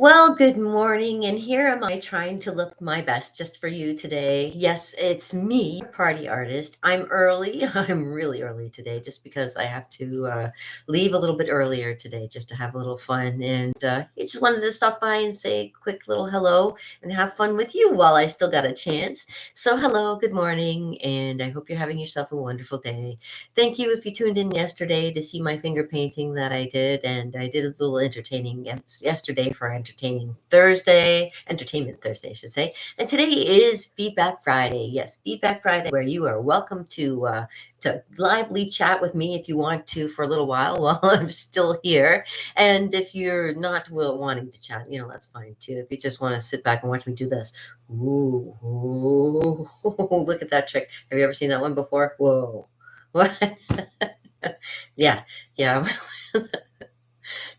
Well, good morning, and here am I trying to look my best just for you today. Yes, it's me, party artist. I'm early. I'm really early today just because I have to leave a little bit earlier today just to have a little fun. And I just wanted to stop by and say a quick little hello and have fun with you while I still got a chance. So, hello, good morning, and I hope you're having yourself a wonderful day. Thank you if you tuned in yesterday to see my finger painting that I did, and I did a little entertaining yesterday for Entertainment Thursday, I should say. And today is Feedback Friday. Yes, Feedback Friday, where you are welcome to lively chat with me if you want to for a little while while I'm still here. And if you're not wanting to chat, that's fine too. If you just want to sit back and watch me do this, ooh, ooh, look at that trick. Have you ever seen that one before? Whoa. What? Yeah, yeah.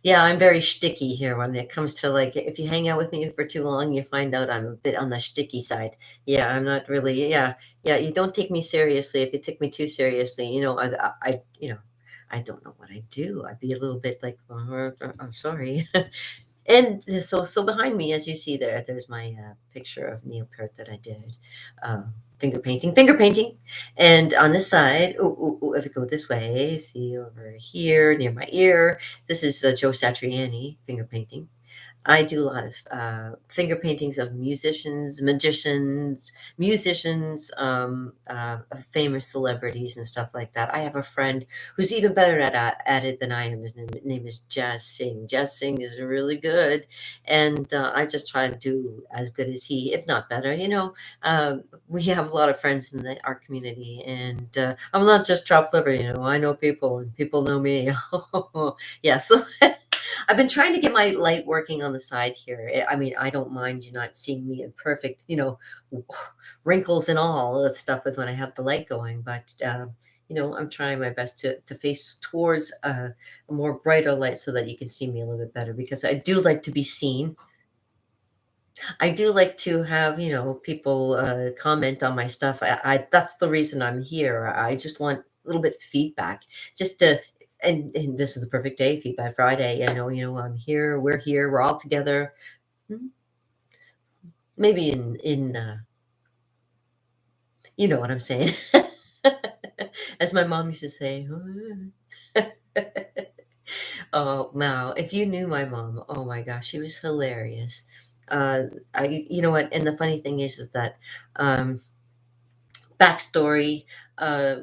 Yeah, I'm very shticky here when it comes to like if you hang out with me for too long, you find out I'm a bit on the shticky side. Yeah, I'm not really. Yeah, yeah. You don't take me seriously. If you take me too seriously, I don't know what I do. I'd be a little bit like, I'm sorry. And so behind me, as you see there's my picture of Neil Peart that I did, finger painting. And on this side, if we go this way, see over here near my ear, this is Joe Satriani finger painting. I do a lot of finger paintings of musicians, famous celebrities and stuff like that. I have a friend who's even better at it than I am. His name is Jazz Singh. Jazz Singh is really good, and I just try to do as good as he, if not better. We have a lot of friends in the art community, and I'm not just chopped liver. I know people, and people know me. Yeah, so I've been trying to get my light working on the side here. I mean, I don't mind you not seeing me in perfect, wrinkles and all that stuff with when I have the light going, but I'm trying my best to face towards a more brighter light so that you can see me a little bit better because I do like to be seen. I do like to have, people comment on my stuff. That's the reason I'm here. I just want a little bit of feedback, just to, and this is the perfect day, Feedback Friday. I know, I'm here, we're all together. Hmm, Maybe you know what I'm saying. As my mom used to say. Oh, wow. If you knew my mom, oh my gosh, she was hilarious. Uh, you know what? And the funny thing is that, um, backstory, uh,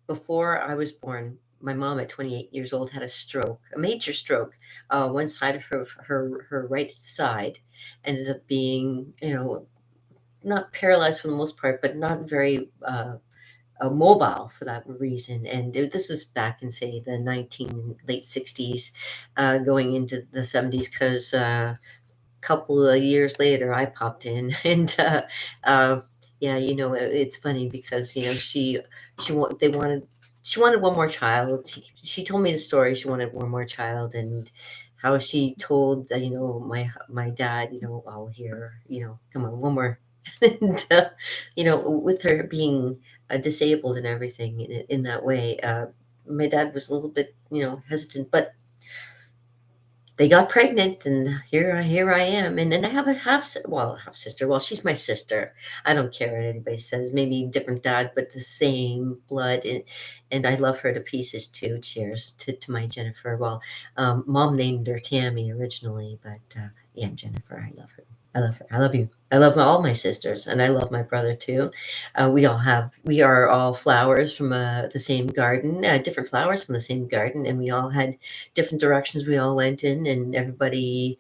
before I was born, my mom at 28 years old had a stroke, a major stroke. One side of her right side ended up being, not paralyzed for the most part, but not very mobile for that reason. And this was back in, say, the late 60s, going into the 70s, because couple of years later, I popped in, and uh, yeah, it's funny because they wanted she wanted one more child. She told me the story. She wanted one more child, and how she told my dad, oh, here, come on, one more. And with her being disabled and everything in that way, my dad was a little bit hesitant, but they got pregnant, and here I am. And then I have a half sister. Well, she's my sister. I don't care what anybody says. Maybe different dad, but the same blood. And I love her to pieces too. Cheers to my Jennifer. Well, mom named her Tammy originally, but yeah, Jennifer. I love her. I love her. I love you. I love all my sisters, and I love my brother too. We are all flowers from the same garden, different flowers from the same garden, and we all had different directions we all went in, and everybody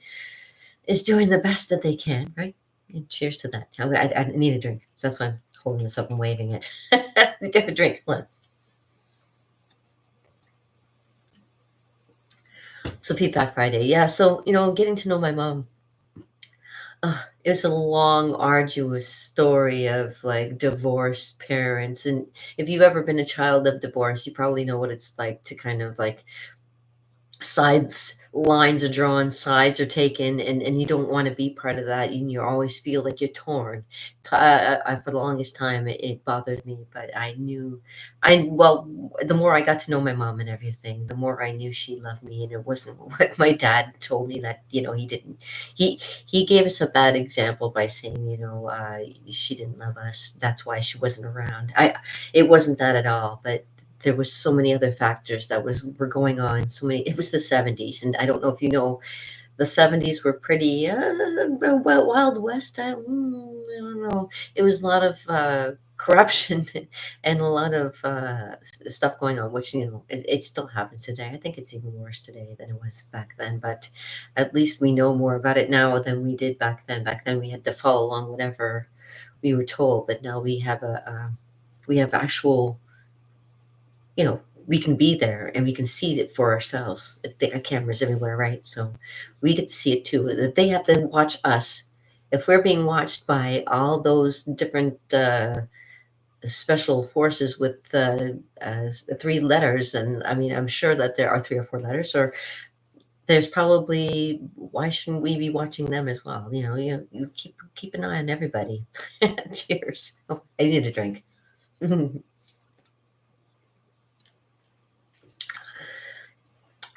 is doing the best that they can, right? And cheers to that. I need a drink, so that's why I'm holding this up and waving it. Get a drink. Look. So Feedback Friday, yeah. So getting to know my mom. It was a long, arduous story of like divorced parents, and if you've ever been a child of divorce, you probably know what it's like to kind of like sides lines are drawn, sides are taken, and you don't want to be part of that, and you always feel like you're torn. For the longest time, it bothered me, but I knew, the more I got to know my mom and everything, the more I knew she loved me, and it wasn't what my dad told me that he didn't. He gave us a bad example by saying, she didn't love us. That's why she wasn't around. It wasn't that at all, but there was so many other factors that were going on. So many. It was the 70s, and I don't know if you know, the 70s were pretty Wild West. I don't know. It was a lot of corruption and a lot of stuff going on, which it still happens today. I think it's even worse today than it was back then. But at least we know more about it now than we did back then. Back then, we had to follow along whatever we were told, but now we have actual, we can be there and we can see it for ourselves. They got cameras everywhere, right? So we get to see it too. That they have to watch us. If we're being watched by all those different special forces with three letters, and I mean, I'm sure that there are three or four letters, or there's probably, why shouldn't we be watching them as well? You keep an eye on everybody. Cheers. Oh, I need a drink.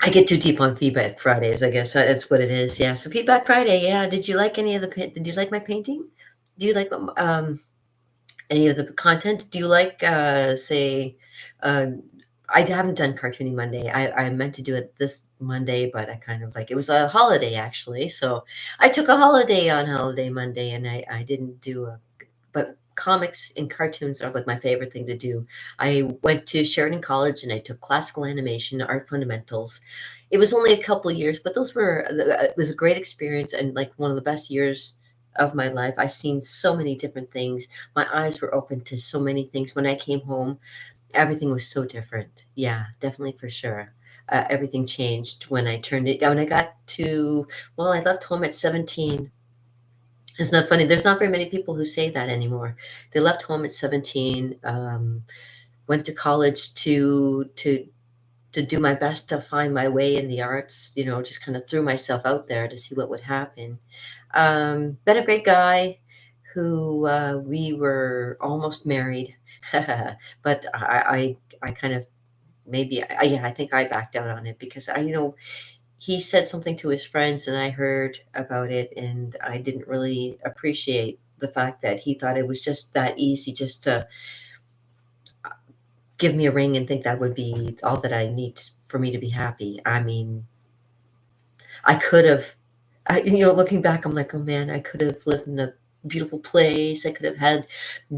I get too deep on Feedback Fridays, I guess. That's what it is. Yeah. So Feedback Friday. Yeah. Did you like any of did you like my painting? Do you like any of the content? Do you like, say, uh, I haven't done Cartooning Monday. I meant to do it this Monday, but I kind of it was a holiday actually. So I took a holiday on Holiday Monday, and I didn't do but comics and cartoons are like my favorite thing to do. I went to Sheridan College and I took classical animation, art fundamentals. It was only a couple years, but it was a great experience and like one of the best years of my life. I seen so many different things. My eyes were open to so many things. When I came home, everything was so different. Yeah, definitely for sure. Everything changed when I got to, well, I left home at 17. It's not funny. There's not very many people who say that anymore. They left home at 17, went to college to do my best to find my way in the arts, just kind of threw myself out there to see what would happen. Met a great guy who we were almost married, but I kind of maybe, yeah, I think I backed out on it because he said something to his friends and I heard about it and I didn't really appreciate the fact that he thought it was just that easy just to give me a ring and think that would be all that I need for me to be happy. I mean, I could have, looking back, I'm like, oh man, I could have lived in a beautiful place. I could have had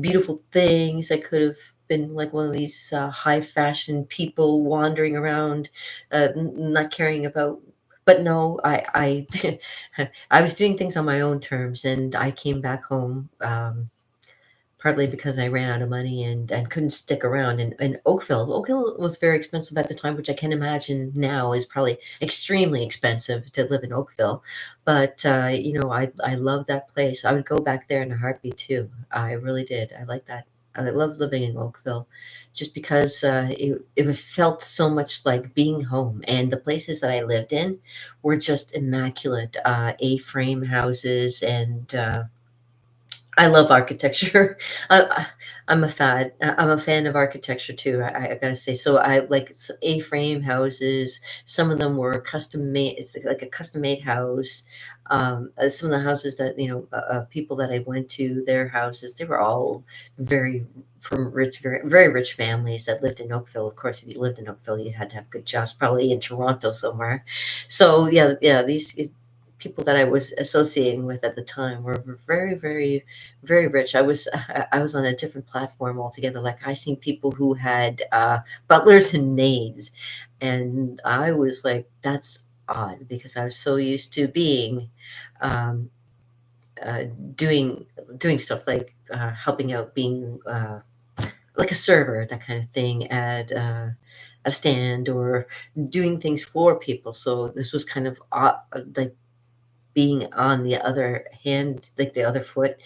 beautiful things. I could have been like one of these high fashion people wandering around, not caring about. But no, I was doing things on my own terms, and I came back home. Partly because I ran out of money and couldn't stick around in Oakville. Oakville was very expensive at the time, which I can imagine now is probably extremely expensive to live in Oakville. But I love that place. I would go back there in a heartbeat too. I really did. I like that. I love living in Oakville, just because it felt so much like being home. And the places that I lived in were just immaculate, A-frame houses and. I love architecture. I, I'm a fan. I'm a fan of architecture too. I gotta say. So I like A-frame houses. Some of them were custom made. It's like a custom made house. Some of the houses that people that I went to, their houses, they were all very from rich, very very rich families that lived in Oakville. Of course, if you lived in Oakville, you had to have good jobs, probably in Toronto somewhere. So yeah, yeah, these people that I was associating with at the time were very, very, very rich. I was on a different platform altogether. Like I seen people who had butlers and maids, and I was like, that's odd because I was so used to being um, uh, doing doing stuff like helping out, being like a server, that kind of thing at a stand or doing things for people. So this was kind of like being on the other hand, like the other foot.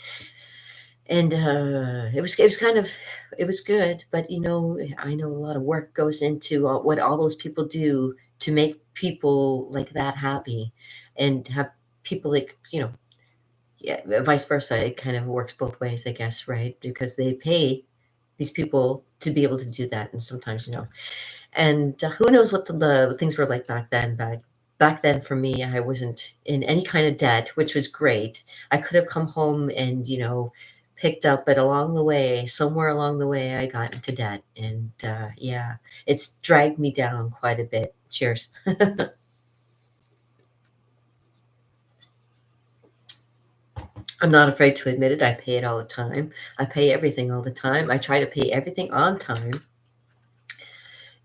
And it was kind of, it was good, but I know a lot of work goes into what all those people do to make people like that happy and have people like, yeah, vice versa. It kind of works both ways, I guess, right? Because they pay these people to be able to do that. And sometimes, and who knows what the things were like back then. But back then, for me, I wasn't in any kind of debt, which was great. I could have come home and, picked up, but along the way, somewhere along the way, I got into debt. And yeah, it's dragged me down quite a bit. Cheers. I'm not afraid to admit it. I pay it all the time. I pay everything all the time. I try to pay everything on time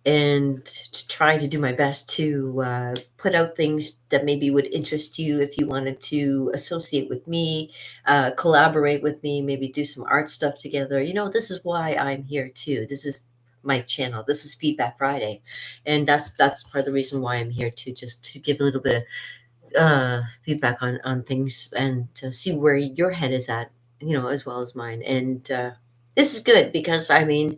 and to try to do my best to put out things that maybe would interest you if you wanted to associate with me, collaborate with me, maybe do some art stuff together. This is why I'm here too. This is my channel. This is Feedback Friday, and that's part of the reason why I'm here too, just to give a little bit of feedback on things and to see where your head is at, as well as mine. And this is good because I mean,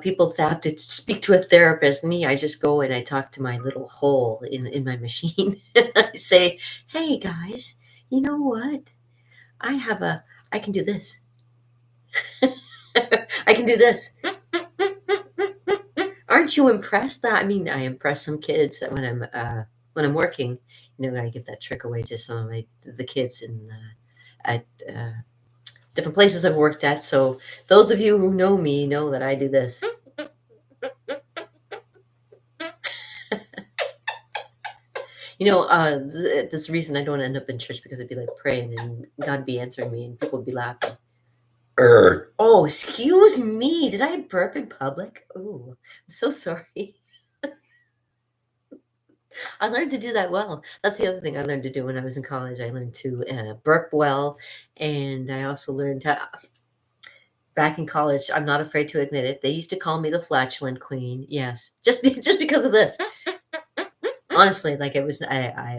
people have to speak to a therapist. Me, I just go and I talk to my little hole in my machine. I say, "Hey guys, you know what? I have a, I can do this. I can do this. Aren't you impressed?" That I mean, I impress some kids that when I'm working. I give that trick away to some of the kids at different places I've worked at. So those of you who know me know that I do this. This reason I don't end up in church because I'd be like praying and God be answering me and people would be laughing. Oh, excuse me. Did I burp in public? Oh, I'm so sorry. I learned to do that well. That's the other thing I learned to do when I was in college. I learned to burp well, and I also learned how. Back in college, I'm not afraid to admit it. They used to call me the flatulent queen. Yes, just because of this. Honestly, like I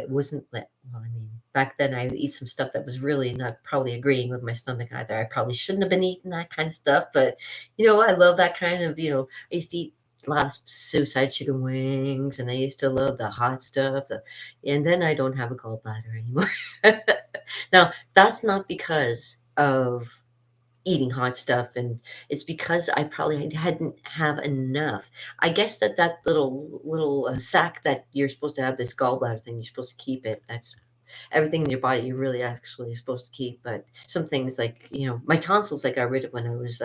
wasn't. Well, I mean, back then I would eat some stuff that was really not probably agreeing with my stomach either. I probably shouldn't have been eating that kind of stuff, but I love that kind of. I used to eat a lot of suicide chicken wings, and I used to love the hot stuff. And then I don't have a gallbladder anymore. Now that's not because of eating hot stuff, and it's because I probably hadn't have enough. I guess that little sack that you're supposed to have, this gallbladder thing, you're supposed to keep it. That's everything in your body you really actually supposed to keep. But some things like my tonsils I got rid of when I was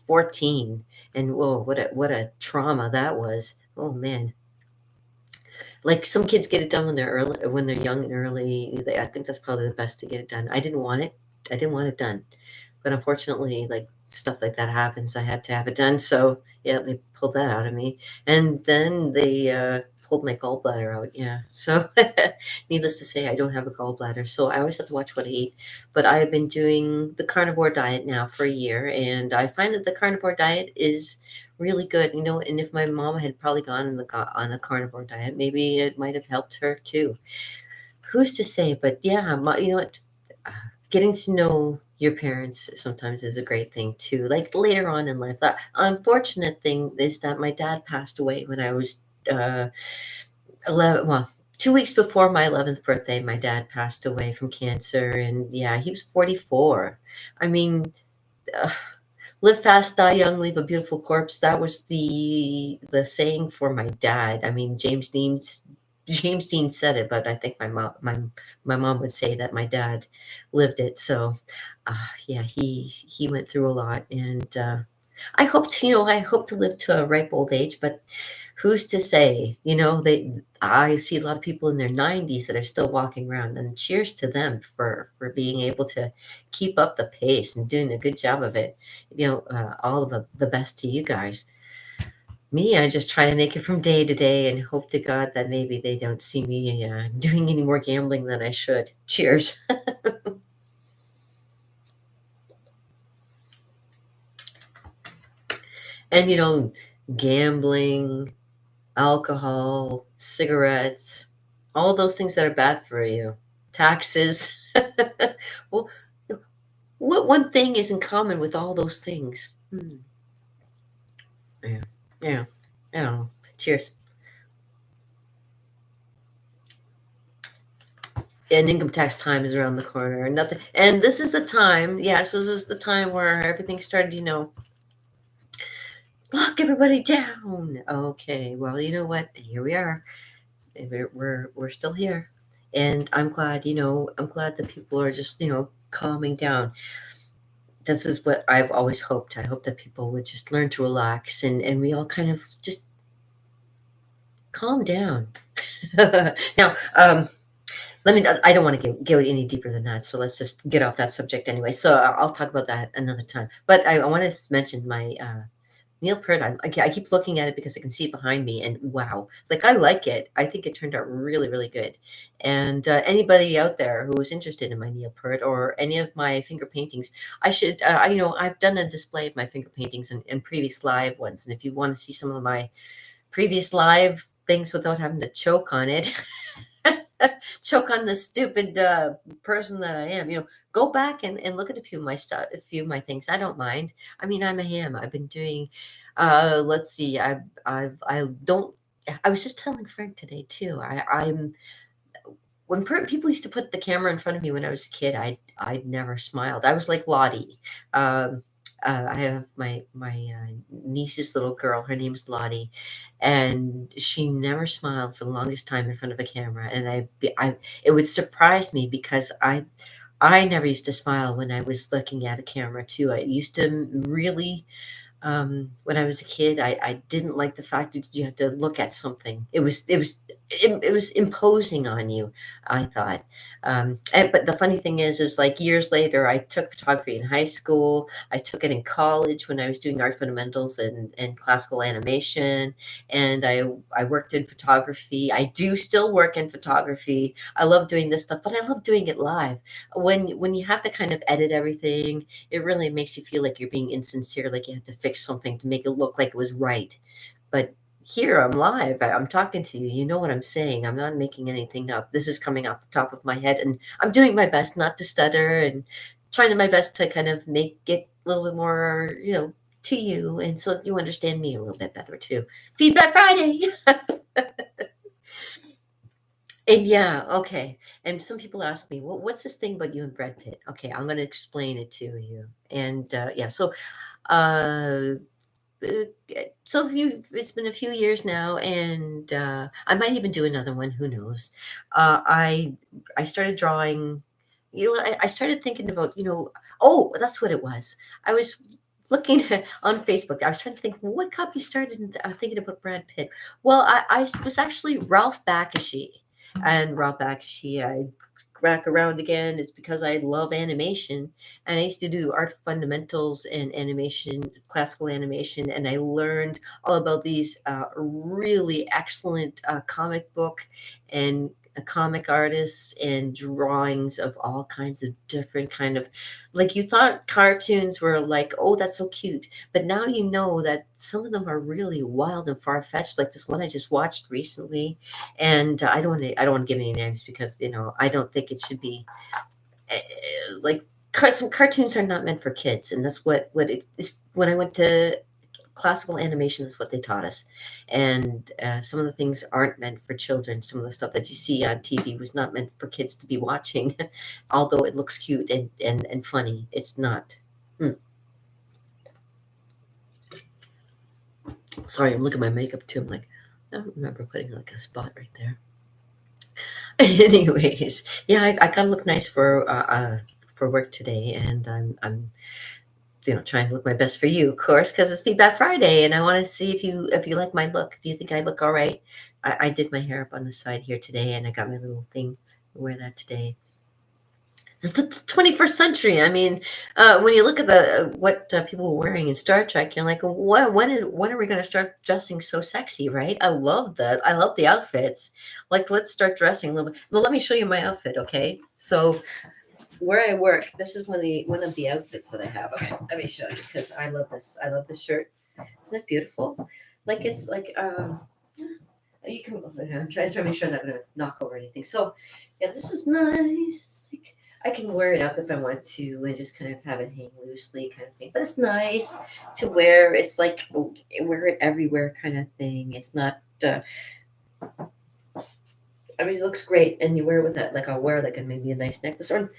14, and whoa, what a trauma that was. Oh man. Like some kids get it done when they're young and early. I think that's probably the best to get it done. I didn't want it. I didn't want it done. But unfortunately, like stuff like that happens. I had to have it done. So yeah, they pulled that out of me. And then they pulled my gallbladder out. Yeah. So needless to say, I don't have a gallbladder. So I always have to watch what I eat. But I have been doing the carnivore diet now for a year. And I find that the carnivore diet is really good. And if my mom had probably gone on a carnivore diet, maybe it might have helped her too. Who's to say? But yeah, you know what? uh, Getting to know your parents sometimes is a great thing too. Like later on in life, the unfortunate thing is that my dad passed away when I was 11. Well, 2 weeks before my 11th birthday, my dad passed away from cancer, and yeah, he was 44. I mean, uh, live fast, die young, leave a beautiful corpse. That was the saying for my dad. I mean, James Dean said it, but I think my mom would say that my dad lived it. So, yeah, he went through a lot, and I hope to live to a ripe old age. But who's to say? I see a lot of people in their 90s that are still walking around, and cheers to them for being able to keep up the pace and doing a good job of it. All of the best to you guys. Me, I just try to make it from day to day and hope to God that maybe they don't see me doing any more gambling than I should. Cheers. And gambling, alcohol, cigarettes, all those things that are bad for you, taxes. Well, what one thing is in common with all those things? Yeah, yeah. I don't know. Cheers. and income tax time is around the corner and nothing. And this is the time, yes, this is the time where everything started, lock everybody down. Okay, well, you know what? Here we are. And we're still here. And I'm glad, I'm glad that people are just, calming down. This is what I've always hoped. I hope that people would just learn to relax and we all kind of just calm down. Now, let me, I don't want to go any deeper than that. So let's just get off that subject anyway. So I'll talk about that another time. But I want to mention my Neil Peart. I keep looking at it because I can see it behind me, and wow, like I like it. I think it turned out really, really good. And anybody out there who is interested in my Neil Peart or any of my finger paintings, I should, I've done a display of my finger paintings in previous live ones. And if you want to see some of my previous live things without having to choke on it, choke on the stupid person that I am. Go back and look at a few of my stuff, a few of my things. I don't mind. I mean, I'm a ham. I've been doing. Let's see. I don't. I was just telling Frank today too. I'm when people used to put the camera in front of me when I was a kid. I never smiled. I was like Lottie. Um, I have my niece's little girl. Her name's Lottie, and she never smiled for the longest time in front of a camera. And it would surprise me because I never used to smile when I was looking at a camera too. I used to really when I was a kid, I didn't like the fact that you had to look at something. It was imposing on you. I thought, but the funny thing is like years later, I took photography in high school. I took it in college when I was doing art fundamentals and classical animation, and I worked in photography. I do still work in photography. I love doing this stuff, but I love doing it live. When you have to kind of edit everything, it really makes you feel like you're being insincere, like you have to fix something to make it look like it was right. But here I'm live. I'm talking to you. You know what I'm saying. I'm not making anything up. This is coming off the top of my head, and I'm doing my best not to stutter and trying my best to kind of make it a little bit more, to you, and so that you understand me a little bit better too. Feedback Friday. And yeah, okay. And some people ask me, what's this thing about you and Brad Pitt? Okay, I'm going to explain it to you. And yeah, uh, uh, so it's been a few years now, and I might even do another one. Who knows? I started drawing. I started thinking about, oh, that's what it was. I was looking on Facebook. I was trying to think what got me started thinking about Brad Pitt. Well, I was actually Ralph Bakshi, and Ralph Bakshi. I back around again. It's because I love animation, and I used to do art fundamentals and animation, classical animation, and I learned all about these really excellent comic book and comic artists and drawings of all kinds of different kind of, like, you thought cartoons were like, oh, that's so cute, but now you know that some of them are really wild and far-fetched, like this one I just watched recently. And I don't want to give any names because I don't think it should be uh, like some cartoons are not meant for kids, and that's what it is. When I went to classical animation, is what they taught us, and some of the things aren't meant for children. Some of the stuff that you see on TV was not meant for kids to be watching, although it looks cute and funny. It's not. Hmm. Sorry, I'm looking at my makeup too. I'm like, I don't remember putting like a spot right there. Anyways, yeah, I gotta look nice for work today, and I'm trying to look my best for you, of course, because it's Feedback Friday, and I want to see if you like my look. Do you think I look all right? I did my hair up on the side here today, and I got my little thing. I wear that today. It's the 21st century. I mean, when you look at the what people were wearing in Star Trek, you're like, what? When are we going to start dressing so sexy? Right? I love that. I love the outfits. Like, let's start dressing a little bit. Well, let me show you my outfit. Okay, so where I work, this is one of the outfits that I have. Okay, let me show you because I love this. I love this shirt. Isn't it beautiful? Like, it's like you can. I'm trying to make sure that I'm gonna knock over anything. So yeah, this is nice. Like, I can wear it up if I want to and just kind of have it hang loosely, kind of thing. But it's nice to wear. It's like wear it everywhere kind of thing. It's not. I mean, it looks great, and you wear it with that, like I'll wear like a maybe a nice necklace, or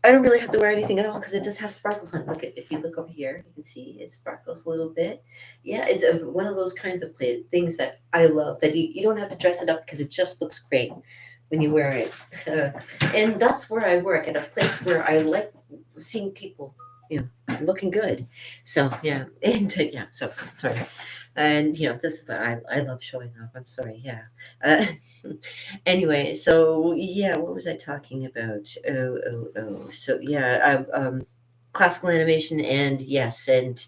I don't really have to wear anything at all because it does have sparkles on it. Look at if you look over here, you can see it sparkles a little bit. Yeah, it's one of those kinds of things that I love. That you don't have to dress it up because it just looks great when you wear it. And that's where I work, at a place where I like seeing people, looking good. So yeah, and yeah. So sorry, and this I love showing off. I'm sorry. Yeah. Uh, Anyway, so yeah, what was I talking about? Oh. So yeah, classical animation, and yes, and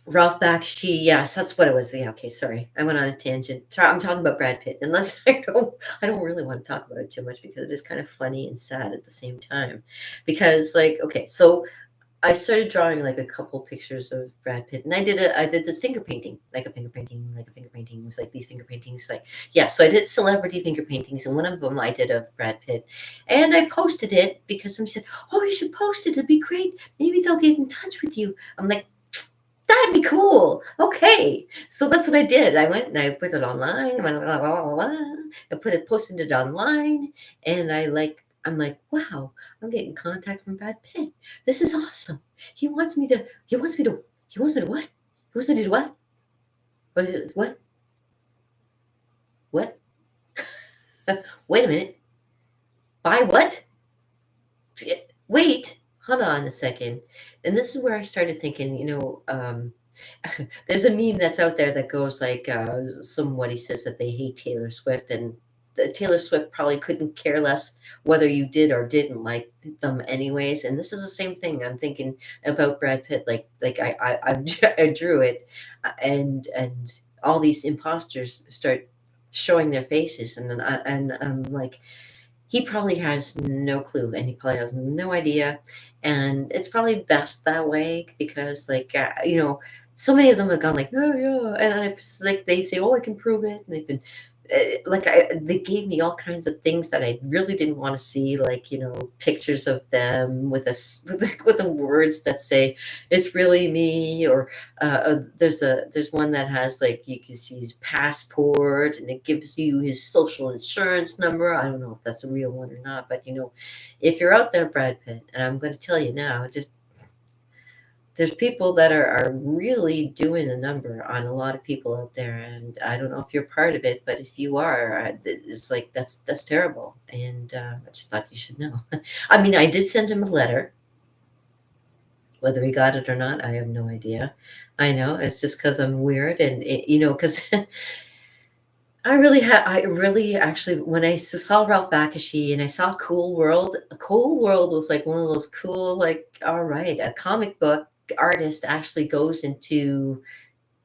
Ralph Bakshi. Yes, that's what it was. Yeah, okay, sorry, I went on a tangent. I'm talking about Brad Pitt, unless I don't really want to talk about it too much because it is kind of funny and sad at the same time. Because like, okay, so I started drawing like a couple pictures of Brad Pitt, and I did this finger painting, like a finger painting, like a finger paintings, like these finger paintings, like yeah. So I did celebrity finger paintings, and one of them I did of Brad Pitt, and I posted it because somebody said, "Oh, you should post it. It'd be great. Maybe they'll get in touch with you." I'm like, that'd be cool. Okay, so that's what I did. I went and I put it online. I went, la, la, la, la, I posted it online, and I'm like, wow, I'm getting contact from Brad Pitt. This is awesome. He wants me to. He wants me to. He wants me to what? He wants me to do what? What? What? Wait a minute. Buy what? Wait. Hold on a second. And this is where I started thinking. There's a meme that's out there that goes like, somebody says that they hate Taylor Swift, and Taylor Swift probably couldn't care less whether you did or didn't like them anyways. And this is the same thing I'm thinking about Brad Pitt. Like I drew it, and all these imposters start showing their faces, and I'm like, he probably has no clue, and he probably has no idea, and it's probably best that way because so many of them have gone like, oh yeah, and like they say, oh, I can prove it, and they've been they gave me all kinds of things that I really didn't want to see, like pictures of them with with the words that say it's really me, or there's one that has, like, you can see his passport, and it gives you his social insurance number. I don't know if that's a real one or not, but if you're out there, Brad Pitt, and I'm going to tell you now, just there's people that are really doing a number on a lot of people out there, and I don't know if you're part of it, but if you are, it's like that's terrible, and I just thought you should know. I mean, I did send him a letter. Whether he got it or not, I have no idea. I know it's just because I'm weird, and because I really actually, when I saw Ralph Bakshi and I saw Cool World was like one of those cool, like, all right, a comic book artist actually goes into,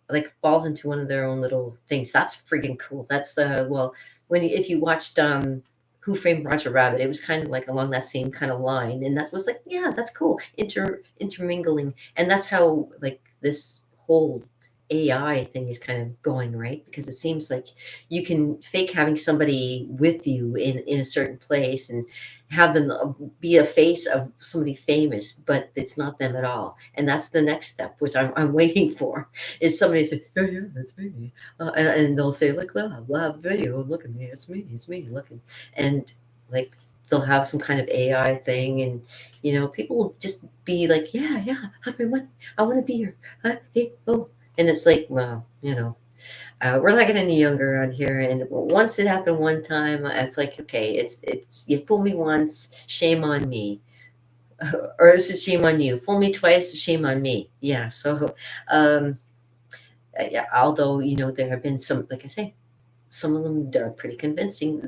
like, falls into one of their own little things. That's freaking cool. That's the well, if you watched Who Framed Roger Rabbit, it was kind of like along that same kind of line, and that was like, yeah, that's cool. Intermingling, and that's how, like, this whole AI thing is kind of going, right? Because it seems like you can fake having somebody with you in a certain place and have them be a face of somebody famous, but it's not them at all. And that's the next step, which I'm waiting for, is somebody say, "Yeah, yeah, that's me," and they'll say, like, love video, look at me, it's me, looking, and like they'll have some kind of AI thing, and people will just be like, yeah, yeah, I want to be here, hey, oh, and it's like, well, we're not getting any younger on here, and once it happened one time, it's like, okay, it's you fool me once, shame on me, or is it shame on you? Fool me twice, shame on me. Yeah. So, um, yeah, although there have been some, like I say, some of them are pretty convincing.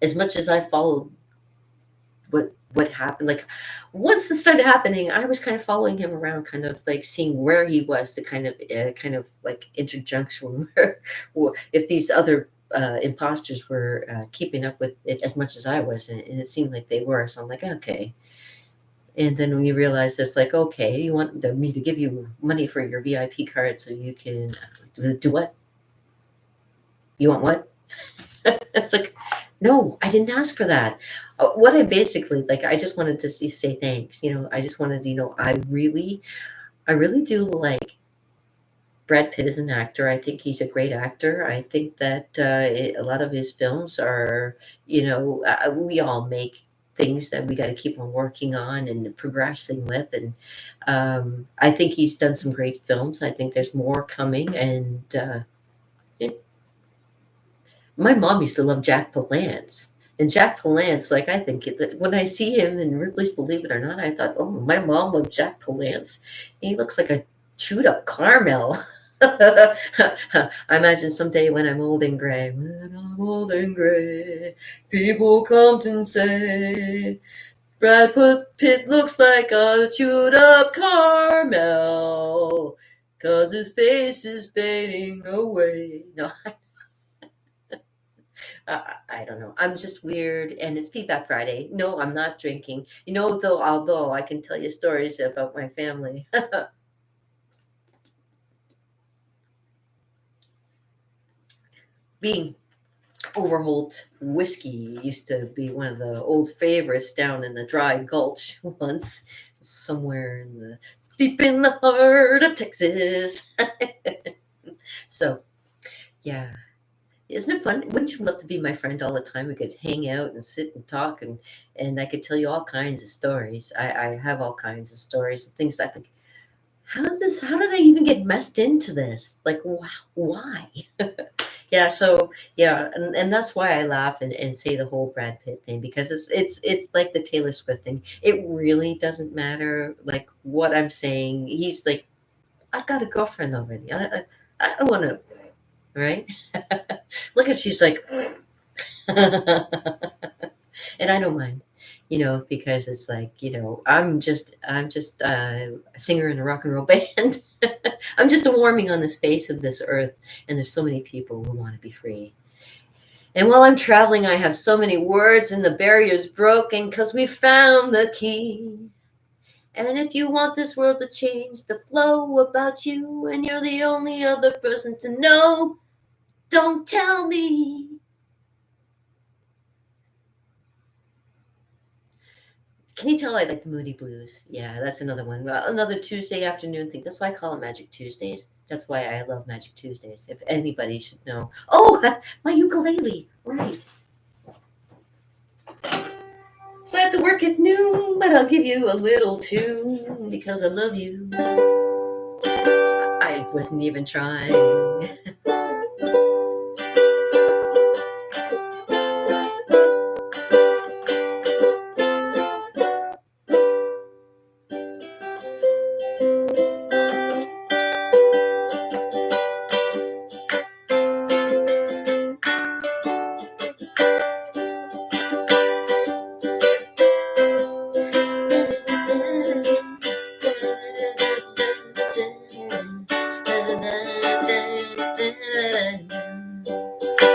As much as I followed what happened, like once this started happening, I was kind of following him around, kind of like seeing where he was, to kind of like interjunction where if these other imposters were keeping up with it as much as I was, and it seemed like they were. So I'm like, okay. And then when you realize it's like, okay, you want me to give you money for your VIP card so you can do what? You want what? It's like, no, I didn't ask for that. What I basically, like, I just wanted to say thanks. I just wanted, I really do like Brad Pitt is an actor. I think he's a great actor. I think that a lot of his films are, we all make things that we got to keep on working on and progressing with. And I think he's done some great films. I think there's more coming. And my mom used to love Jack Palance. And Jack Palance, like I think when I see him in Ripley's Believe It or Not, I thought, oh, my mom loved Jack Palance. He looks like a chewed up caramel. I imagine someday when I'm old and gray, when I'm old and gray, people come and say, Brad Pitt looks like a chewed up caramel, 'cause his face is fading away. No, I don't know. I'm just weird, and it's Feedback Friday. No, I'm not drinking. Though, although I can tell you stories about my family. Being Overholt whiskey used to be one of the old favorites down in the Dry Gulch once, somewhere deep in the heart of Texas. So, yeah. Isn't it fun? Wouldn't you love to be my friend all the time? We could hang out and sit and talk, and I could tell you all kinds of stories. I have all kinds of stories and things that I think, how did I even get messed into this? Like, why? Yeah, so yeah, and that's why I laugh and say the whole Brad Pitt thing, because it's like the Taylor Swift thing. It really doesn't matter like what I'm saying. He's like, I got a girlfriend already. I don't want to, right? Look at she's like, and I don't mind, because it's like, I'm just a singer in a rock and roll band. I'm just a warming on the face of this earth, and there's so many people who want to be free. And while I'm traveling, I have so many words, and the barrier's broken because we found the key. And if you want this world to change the flow about you, and you're the only other person to know, don't tell me. Can you tell I like the Moody Blues? Yeah, that's another one. Well, another Tuesday afternoon thing. That's why I call it Magic Tuesdays. That's why I love Magic Tuesdays. If anybody should know. Oh, my ukulele. Right. So I have to work at noon, but I'll give you a little tune because I love you. I wasn't even trying.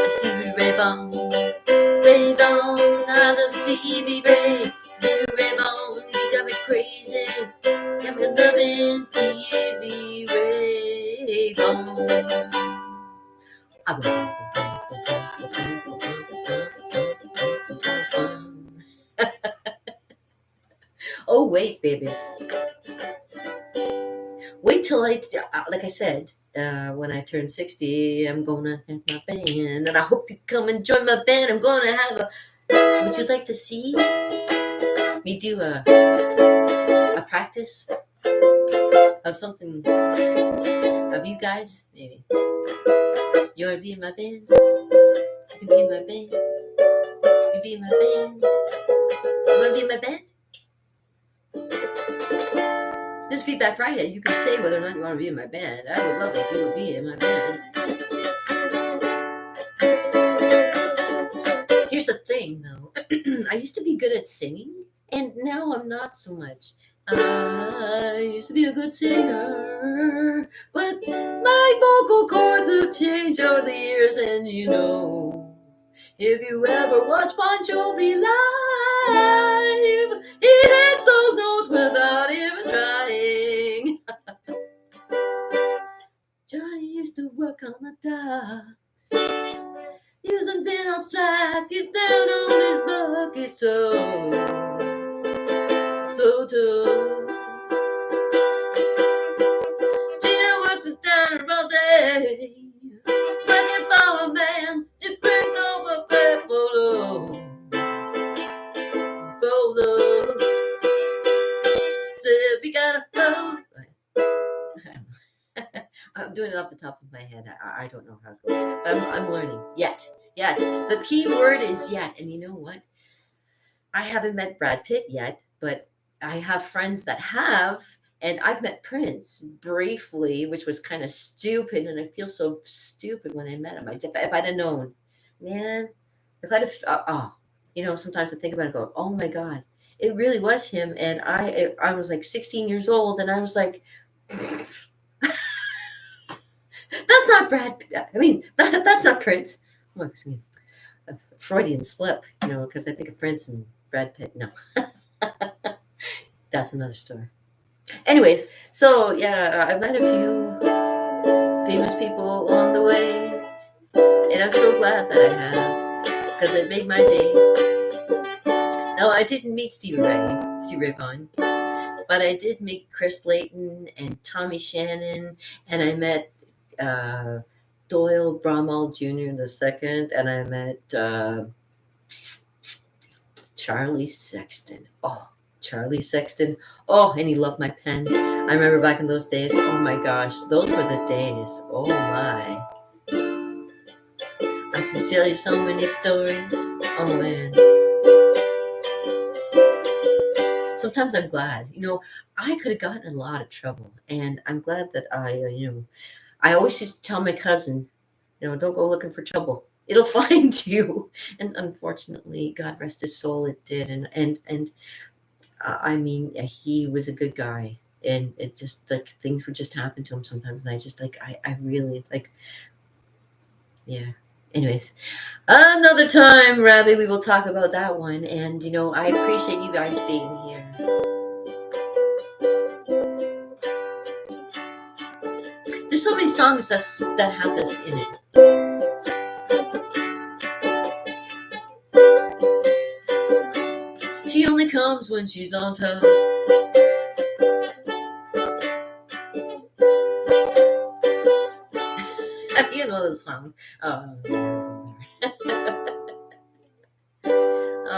Stevie Ray Vaughan, Ray Vaughan, I love Stevie Ray. Stevie Ray Vaughan, you got me crazy. Got me loving Stevie Ray Vaughan. Oh, wait, babies. Wait till like I said, when I turn 60, I'm gonna have my band, and I hope you come and join my band. I'm gonna have would you like to see me do a practice of something of you guys? Maybe. You wanna be in my band? You can be in my band. You can be in my band. You wanna be in my band? This Feedback Friday, you can say whether or not you want to be in my band. I would love it if you would be in my band. Here's the thing, though. I used to be good at singing, and now I'm not so much. I used to be a good singer, but my vocal cords have changed over the years, and if you ever watch Bon Jovi live, he hits those notes without even trying. Johnny used to work on the docks, using pin on strike, he's down on his luck, it's so tough. Gina works it down around I'm doing it off the top of my head. I don't know how it goes, but I'm learning yet. Yet. The key word is yet. And you know what? I haven't met Brad Pitt yet, but I have friends that have. And I've met Prince briefly, which was kind of stupid. And I feel so stupid when I met him. If I'd have known, man, if I'd have, sometimes I think about it and go, oh my God, it really was him. And I was like 16 years old and I was like, that's not Brad Pitt. I mean, that's not Prince. Oh, excuse me. A Freudian slip, because I think of Prince and Brad Pitt. No, that's another story. Anyways, so yeah, I've met a few famous people along the way, and I'm so glad that I have because it made my day. No, I didn't meet Stevie Ray Vaughan, but I did meet Chris Layton and Tommy Shannon, and I met Doyle Bramall Jr. the second, and I met Charlie Sexton. Oh, Charlie Sexton. Oh, and he loved my pen. I remember back in those days. Oh my gosh, those were the days. Oh my. I can tell you so many stories. Oh man. Sometimes I'm glad. I could have gotten in a lot of trouble, and I'm glad that I always used to tell my cousin, don't go looking for trouble. It'll find you. And unfortunately, God rest his soul, it did. And I mean, he was a good guy, and it just like things would just happen to him sometimes, and I just like I really like, yeah. Anyways, another time, Ravi, we will talk about that one. And I appreciate you guys being here. There's so many songs that have this in it. She only comes when she's on top. You know the song. All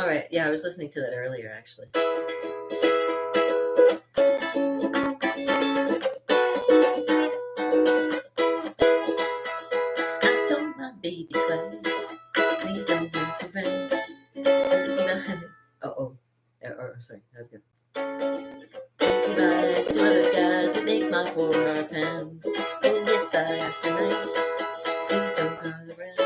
right. Yeah, I was listening to that earlier, actually. I told my baby twice, please don't mess around. Sorry, that was good. Concubines to other guys, it makes my poor heart pound. Oh yes, I asked her nice, please don't run around.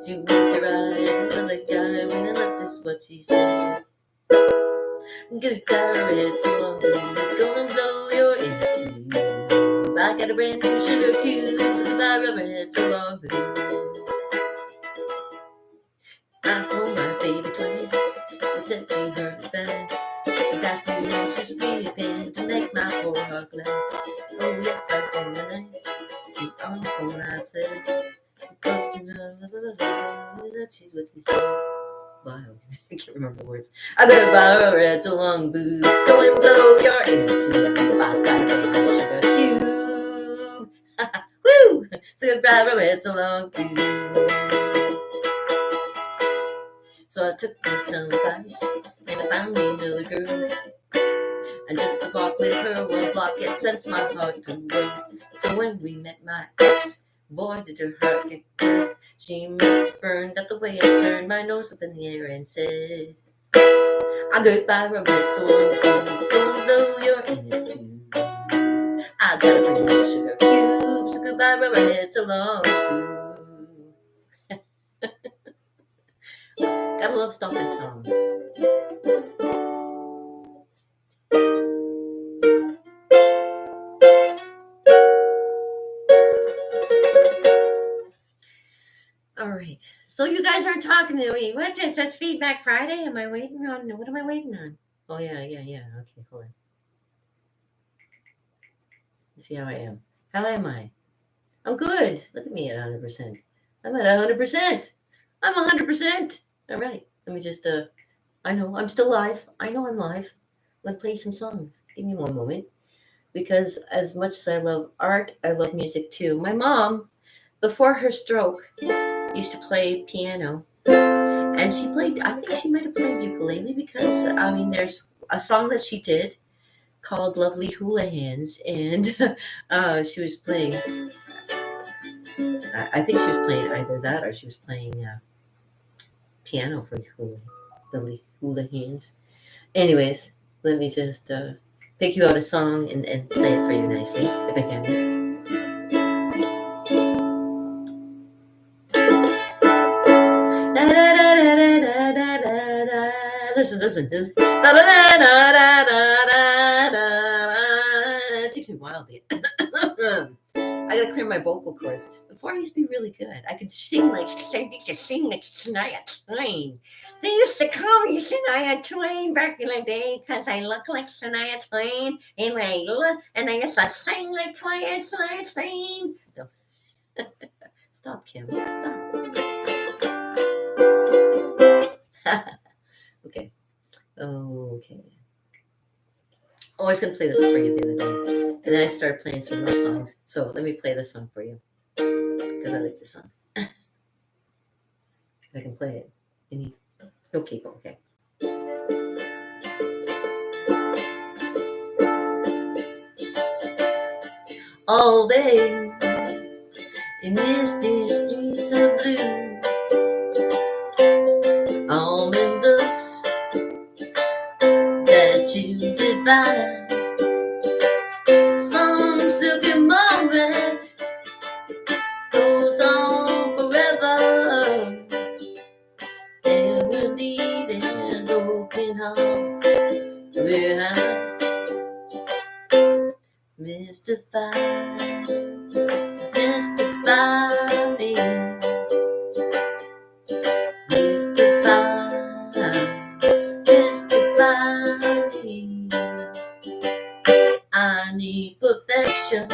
To meet the right other guy when I left is what she said. Good carrot, so long to go and blow your inner tube. I got a brand new sugar cube, so goodbye rubberhead, so long to. I told my baby twice, she said she heard it bad. But that's me, she's really been to make my poor heart glad. Oh yes, I told her nice, keep on the phone I played. She's what he said. Wow, I can't remember the words. I got a bar red so long boo. Go and blow your into I got a sugar cube. Woo! So goodbye red so long boo. So I took me some advice and I found me another girl. And just to walk with her one block, it sends my heart to work. So when we met my ex, boy did her heart get good. She must have burned at the way I turned my nose up in the air and said, I goodbye Robert, so don't blow your inner tube. I gotta bring you sugar cubes, so goodbye Robert, so long. Gotta love Stompin' Tom. All right. So you guys aren't talking to me. What's it? It says Feedback Friday. Am I waiting on? What am I waiting on? Oh, yeah. Okay, hold on. Let's see how I am. How am I? I'm good. Look at me at 100%. I'm at 100%. I'm 100%. All right. Let me just, I know I'm still live. I know I'm live. I'm going to play some songs. Give me one moment. Because as much as I love art, I love music too. My mom, before her stroke, used to play piano. And she played, I think she might have played ukulele because, I mean, there's a song that she did called Lovely Hula Hands, and she was playing. I think she was playing either that or she was playing piano for Lovely Hula Hands. Anyways, let me just pick you out a song and play it for you nicely, if I can. Da, da, da, da, da, da, da, da. Listen, listen, listen. Da, da, da, da, da, da, da, da. It takes me a while to get. I gotta clear my vocal cords. Before I used to be really good. I could sing like Shania Twain. They used to call me Shania Twain back in the day because I look like Shania Twain and I used to sing like Shania Twain. No. Stop, Kim. Stop. Okay. Okay. Oh, I was gonna play this for you the other day, and then I started playing some more songs. So let me play this song for you because I like this song. I can play it. Any? Okay, okay. All day in misty streets of blue, almond looks that you divine. Some silky moment goes on forever, and we're leaving broken hearts behind. Mystify, mystify me, mystify, mystify me. I need perfection,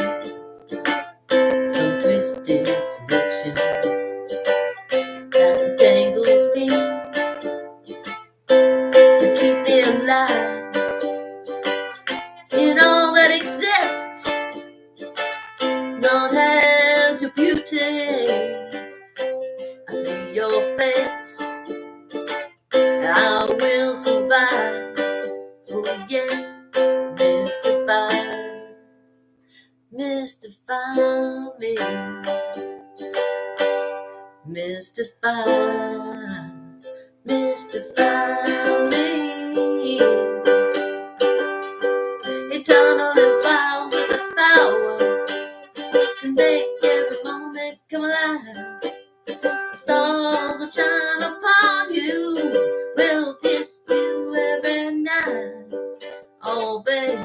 some twisted selection that entangles me to keep me alive in all that exists. None has your beauty. I see your face, and I will survive. Oh yeah, mystify, mystify me, mystify, mystify me. Eternally wild with the power to make every moment come alive. The stars that shine upon you will kiss you every night. Oh, babe,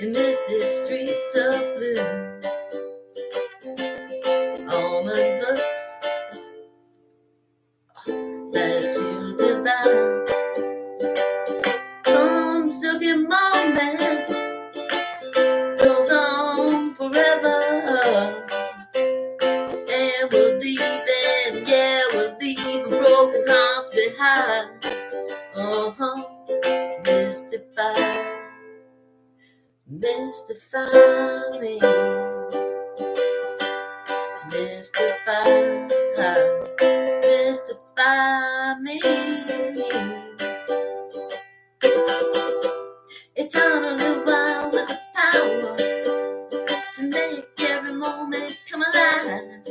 in misty streets of blue, almond looks that you divine. Some silky moment goes on forever, and we're leaving, yeah, we're leaving broken hearts behind. Uh-huh, mystify, mystify me, mystify, mystify me. Eternally wild with the power to make every moment come alive.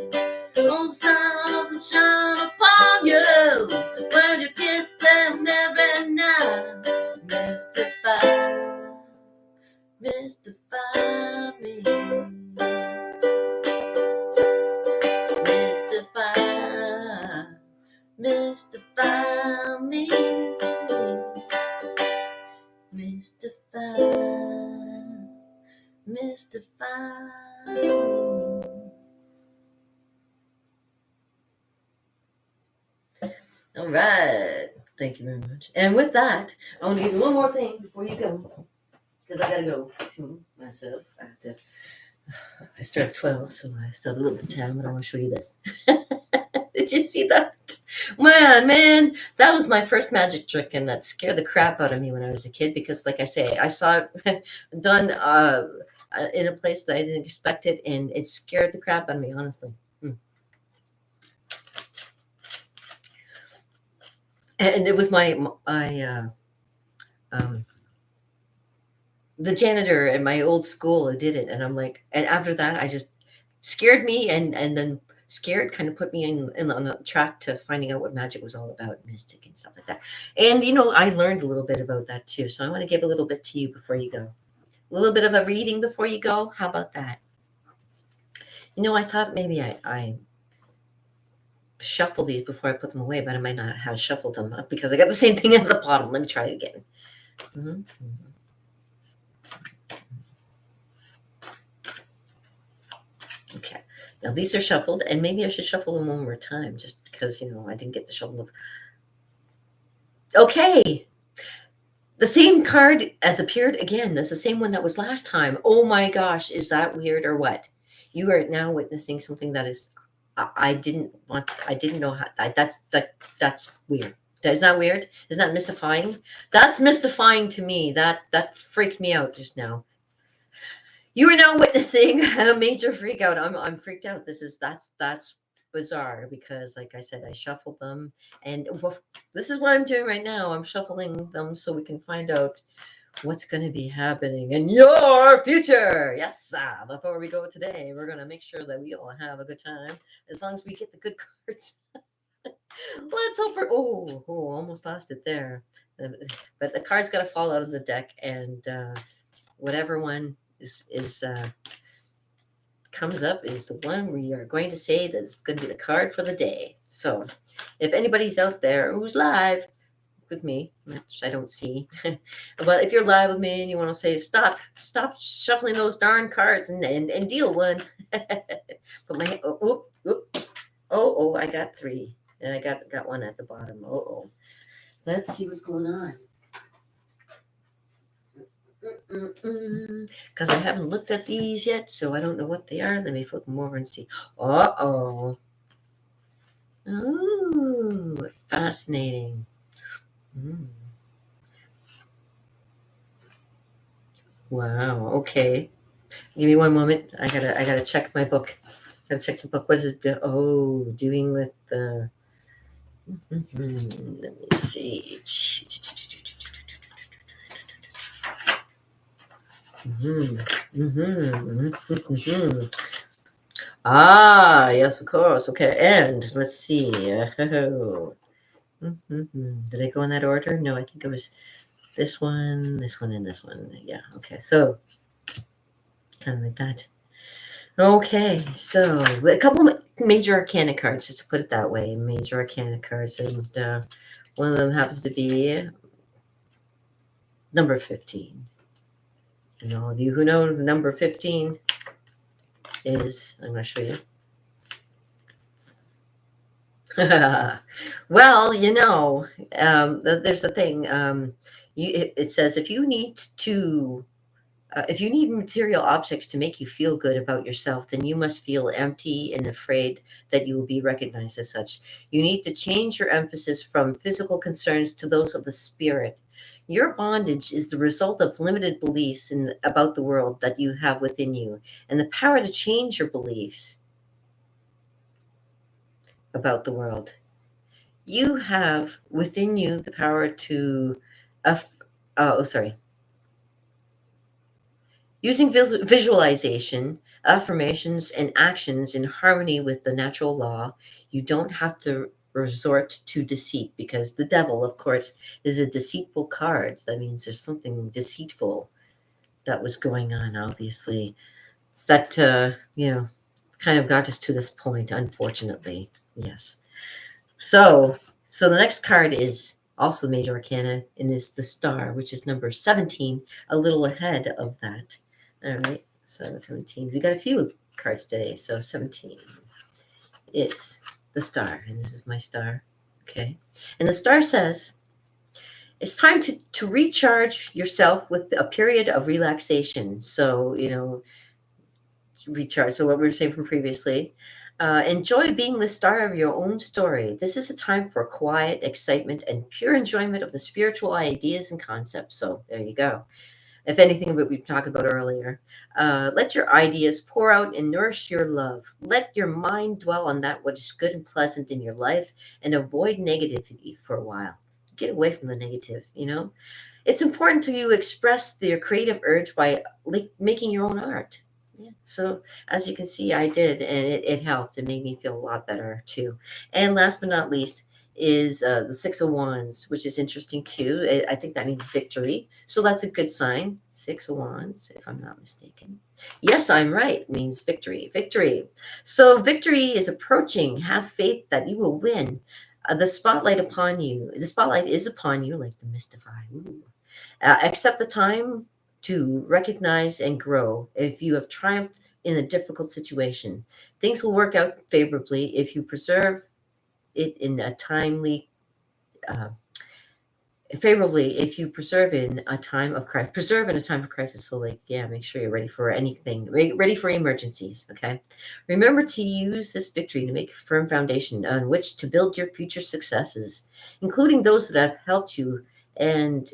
Oh, the stars that shine upon you when you kiss them every night. Mystify, mystify me, mystify, mystify me, mystify, mystify me. All right. Thank you very much. And with that, I want to give you one more thing before you go, because I gotta go to myself. I start at 12, so I still have a little bit of time, but I want to show you this. Did you see that? Man, that was my first magic trick, and that scared the crap out of me when I was a kid because, like I say, I saw it done in a place that I didn't expect it, and it scared the crap out of me, honestly. And it was my um, the janitor at my old school did it, and I'm like, and after that, I just scared me, and then scared kind of put me on the track to finding out what magic was all about, mystic and stuff like that. And I learned a little bit about that too. So I want to give a little bit to you before you go. A little bit of a reading before you go. How about that? I thought maybe I shuffle these before I put them away, but I might not have shuffled them up because I got the same thing at the bottom. Let me try it again. Mm-hmm. Okay. Now these are shuffled, and maybe I should shuffle them one more time just because, I didn't get the shuffle. Okay. The same card as appeared again. That's the same one that was last time. Oh my gosh. Is that weird or what? You are now witnessing something that is, I didn't know how, that's weird. Is that weird? Is that mystifying? That's mystifying to me. That freaked me out just now. You are now witnessing a major freak out. I'm freaked out. That's bizarre because, like I said, I shuffled them, and this is what I'm doing right now. I'm shuffling them so we can find out what's going to be happening in your future. Yes, before we go today, we're going to make sure that we all have a good time as long as we get the good cards. Let's hope for. Oh, almost lost it there. But the card's got to fall out of the deck, and whatever one is comes up is the one we are going to say that's going to be the card for the day. So if anybody's out there who's live with me, which I don't see, but if you're live with me and you want to say stop shuffling those darn cards and deal one. Put my I got 3 and I got one at the bottom. Let's see what's going on. Because I haven't looked at these yet, so I don't know what they are. Let me flip them over and see. Oh, fascinating. Wow. Okay. Give me one moment. I gotta check my book. Gotta check the book. What is it? Oh, doing with the. Let me see. Ah, yes, of course. Okay, and let's see. Did I go in that order? No, I think it was this one, and this one. Yeah, okay. So, kind of like that. Okay, so a couple major arcana cards, just to put it that way. Major arcana cards, and one of them happens to be number 15. And all of you who know number 15 is, I'm going to show you. Well, there's the thing. It says if you need material objects to make you feel good about yourself, then you must feel empty and afraid that you will be recognized as such. You need to change your emphasis from physical concerns to those of the spirit. Your bondage is the result of limited beliefs about the world that you have within you, and the power to change your beliefs about the world. You have within you the power to, using visualization, affirmations, and actions in harmony with the natural law, you don't have to resort to deceit because the devil, of course, is a deceitful card. So that means there's something deceitful that was going on, obviously. It's that, kind of got us to this point, unfortunately. Yes. So the next card is also major arcana and is the star, which is number 17, a little ahead of that. All right, so 17. We got a few cards today. So 17 is the star, and this is my star. Okay, and the star says it's time to recharge yourself with a period of relaxation. So recharge. So what we were saying from previously. Enjoy being the star of your own story. This is a time for quiet excitement and pure enjoyment of the spiritual ideas and concepts. So there you go. If anything of it we've talked about earlier, let your ideas pour out and nourish your love. Let your mind dwell on that what is good and pleasant in your life and avoid negativity for a while. get away from the negative, you know? It's important to you express their creative urge by like making your own art. Yeah. So as you can see, I did, and it helped. It made me feel a lot better too. And last but not least is the Six of Wands, which is interesting too. I think that means victory. So that's a good sign. Six of Wands, if I'm not mistaken. Yes, I'm right. It means victory. Victory. So victory is approaching. Have faith that you will win. The spotlight upon you. The spotlight is upon you, like the mystify. Ooh. Accept the time to recognize and grow. If you have triumphed in a difficult situation, things will work out favorably if you preserve it in a timely, uh, favorably if you preserve in a time of crisis. Preserve in a time of crisis. So, like, yeah, make sure you're ready for anything, ready for emergencies. Okay. Remember to use this victory to make a firm foundation on which to build your future successes, including those that have helped you, and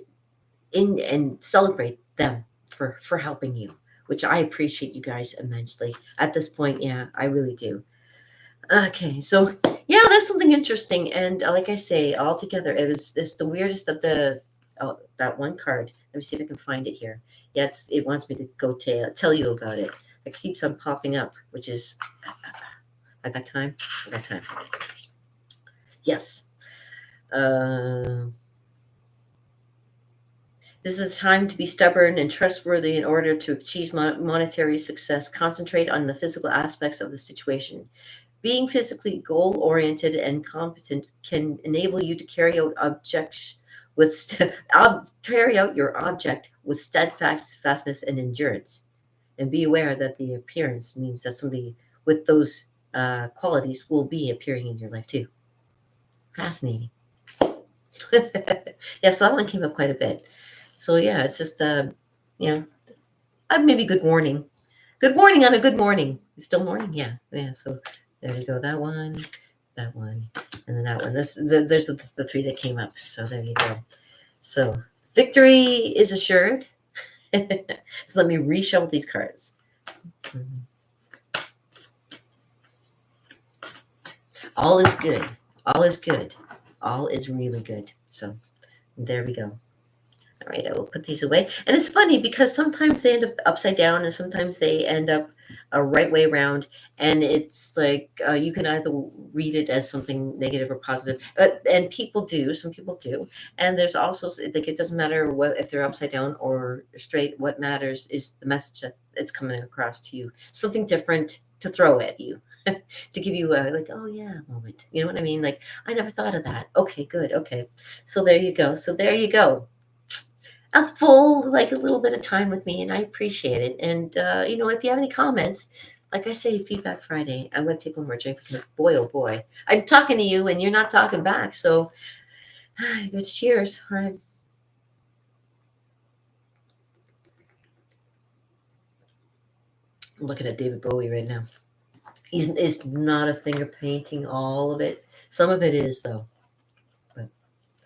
and celebrate them for helping you, which I appreciate you guys immensely at this point. Yeah, I really do. Okay, so yeah, that's something interesting, and like I say, altogether it's the weirdest of the, oh, that one card. Let me see if I can find it here. Yeah, it wants me to go tell you about it. It keeps on popping up, which is, I got time. I got time. Yes. uh This is a time to be stubborn and trustworthy in order to achieve monetary success. Concentrate on the physical aspects of the situation. Being physically goal oriented and competent can enable you to carry out objects with carry out your object with steadfastness and endurance. And be aware that the appearance means that somebody with those qualities will be appearing in your life too. Fascinating. Yeah, so that one came up quite a bit. So yeah, it's just you know, maybe good morning. Good morning on a good morning. It's still morning, yeah, yeah. So there you go. That one, and then that one. There's the three that came up. So there you go. So victory is assured. So let me reshuffle these cards. All is good. All is good. All is really good. So there we go. All right, I will put these away. And it's funny because sometimes they end up upside down and sometimes they end up a right way around. And it's like you can either read it as something negative or positive. And people do, some people do. And there's also, like, it doesn't matter what, if they're upside down or straight. What matters is the message that it's coming across to you. Something different to throw at you. To give you a, like, oh yeah, moment. You know what I mean? Like, I never thought of that. Okay, good. Okay. So there you go. So there you go, a full, like, a little bit of time with me, and I appreciate it. And if you have any comments, like I say, Feedback Friday. I'm going to take one more drink because, boy, oh boy, I'm talking to you and you're not talking back. So, good. Cheers. All right. I'm looking at David Bowie right now. It's not a finger painting, all of it. Some of it is though, but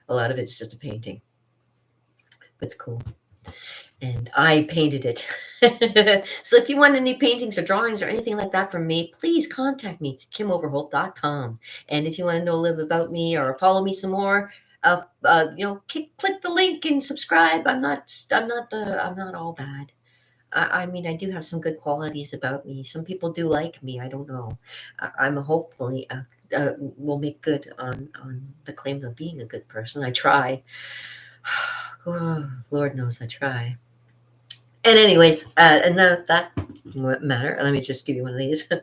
a lot of it's just a painting. But it's cool. And I painted it. So if you want any paintings or drawings or anything like that from me, please contact me, kimoverholt.com. And if you want to know a little bit about me or follow me some more, click the link and subscribe. I'm not all bad. I mean, I do have some good qualities about me. Some people do like me. I don't know. I'm hopefully will make good on the claim of being a good person. I try. Oh, Lord knows I try. And anyways, and that matter. Let me just give you one of these. And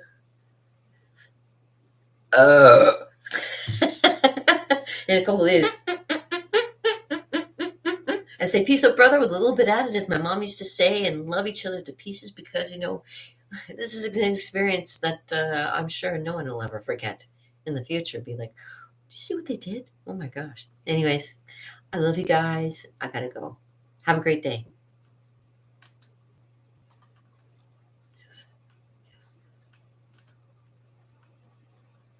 a couple of these. And say, peace up, brother, with a little bit added, as my mom used to say, and love each other to pieces, because, this is an experience that I'm sure no one will ever forget in the future. Be like, do you see what they did? Oh my gosh. Anyways, I love you guys. I gotta go. Have a great day.